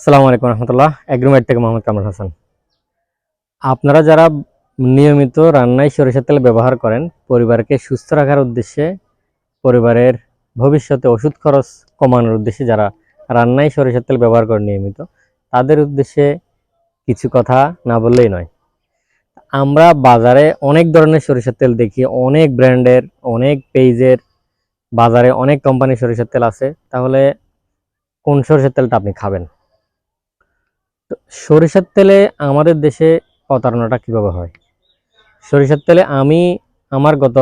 আসসালামু আলাইকুম রহমতুল্লাহ। এগ্রোমেট থেকে মোহাম্মদ কামরুল হাসান। আপনারা যারা নিয়মিত রান্নায় সরিষার তেল ব্যবহার করেন পরিবারকে সুস্থ রাখার উদ্দেশ্যে, পরিবারের ভবিষ্যতে ওষুধ খরচ কমানোর উদ্দেশ্যে যারা রান্নায় সরিষার তেল ব্যবহার করেন নিয়মিত, তাদের উদ্দেশ্যে কিছু কথা না বললেই নয়। আমরা বাজারে অনেক ধরনের সরিষার তেল দেখি, অনেক ব্র্যান্ডের, অনেক পেজের, বাজারে অনেক কোম্পানির সরিষার তেল আছে। তাহলে কোন সরিষার তেলটা আপনি খাবেন? সরিষার তেলে আমাদের দেশে প্রতারণাটা কিভাবে হয়? সরিষার তেলে আমার গত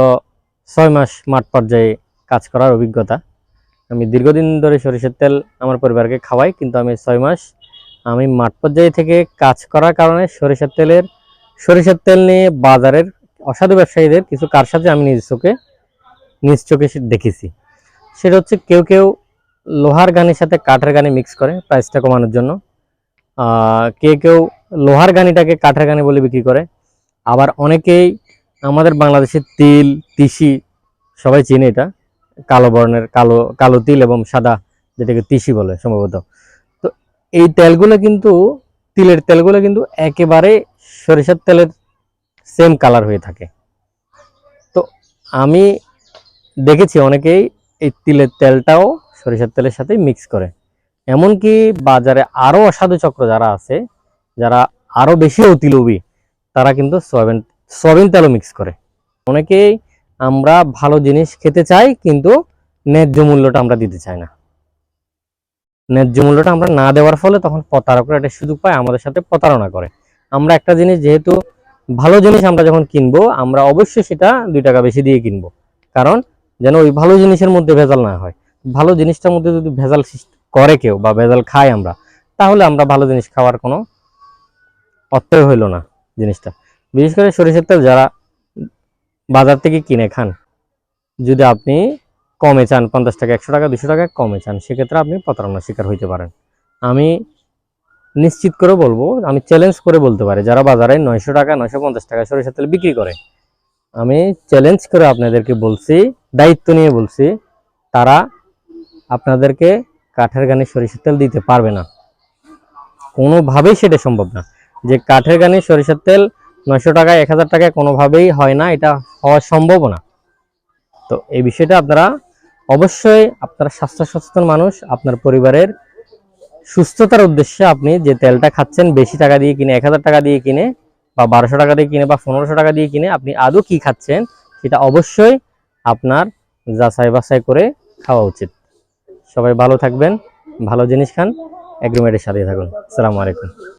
6 মাস মাঠ পর্যায়ে কাজ করার অভিজ্ঞতা। আমি দীর্ঘদিন ধরে সরিষার তেল আমার পরিবারকে খাওয়াই, কিন্তু আমি 6 মাস মাঠ পর্যায়ে থেকে কাজ করার কারণে সরিষার তেল নিয়ে বাজারের অসাধু ব্যবসায়ীদের কিছু কারসাজি আমি নিজ চোখে দেখেছি। সেটা হচ্ছে, কেউ কেউ লোহার গানির সাথে কাঠের গানি মিক্স করে প্রাইসটা কমানোর জন্য। কেউ লোহার গানিটাকে কাঠের গানি বলে বিক্রি করে। আবার অনেকেই আমাদের বাংলাদেশের তিল, তিসি, সবাই চিনে এটা, কালো বর্ণের কালো কালো তিল এবং সাদা, যেটাকে তিসি বলে সম্ভবত। তো এই তেলগুলো কিন্তু, তিলের তেলগুলো কিন্তু একেবারে সরিষার তেলের সেম কালার হয়ে থাকে। তো আমি দেখেছি অনেকেই এই তিলের তেলটাও সরিষার তেলের সাথে মিক্স করে। এমনকি বাজারে আরো অসাধু চক্র যারা আছে, যারা আরো বেশি অতিলোভী, তারা কিন্তু সয়াবিন তেলও মিক্স করে। অনেকেই আমরা ভালো জিনিস খেতে চাই, কিন্তু ন্যায্য মূল্যটা আমরা দিতে চাই না। ন্যায্য মূল্যটা আমরা না দেওয়ার ফলে তখন প্রতারকরা একটা সুযোগ পায়, আমাদের সাথে প্রতারণা করে। আমরা একটা জিনিস, যেহেতু ভালো জিনিস আমরা যখন কিনবো, আমরা অবশ্যই সেটা 2 টাকা বেশি দিয়ে কিনবো, কারণ যেন ওই ভালো জিনিসের মধ্যে ভেজাল না হয়। ভালো জিনিসটার মধ্যে যদি ভেজাল করে কেউ, বা ভেজাল খাই আমরা, তাহলে আমরা ভালো জিনিস খাওয়ার কোনো অর্থই হইল না জিনিসটা। বিশেষ করে সরিষার তেল যারা বাজার থেকে কিনে খান, যদি আপনি কমে চান, 50 টাকা, 100 টাকা, 200 টাকা কমে চান, সেক্ষেত্রে আপনি প্রতারণার শিকার হইতে পারেন। আমি নিশ্চিত করে বলবো, আমি চ্যালেঞ্জ করে বলতে পারি, যারা বাজারে 900 টাকা, 950 টাকা সরিষার তেল বিক্রি করে, আমি চ্যালেঞ্জ করে আপনাদেরকে বলছি, দায়িত্ব নিয়ে বলছি, তারা আপনাদেরকে কাঠের গানি সরিষার তেল দিতে পারবে না। কোনোভাবেই সেটা সম্ভব না যে কাঠের গানি সরিষার তেল 900 টাকায়, 1000 টাকায় কোনোভাবেই হয় না, এটা হওয়া সম্ভব না। তো এই বিষয়টা আপনারা অবশ্যই, আপনারা স্বাস্থ্য সচেতন মানুষ, আপনার পরিবারের সুস্থতার উদ্দেশ্যে আপনি যে তেলটা খাচ্ছেন বেশি টাকা দিয়ে কিনে, 1000 টাকা দিয়ে কিনে, বা 1200 টাকা দিয়ে কিনে, বা 1500 টাকা দিয়ে কিনে, আপনি আদৌ কি খাচ্ছেন সেটা অবশ্যই আপনার যাচাই বাছাই করে খাওয়া উচিত। সবাই ভালো থাকবেন, ভালো জিনিস খান, এগ্রোমেটের সাথে থাকুন। আসসালামু আলাইকুম।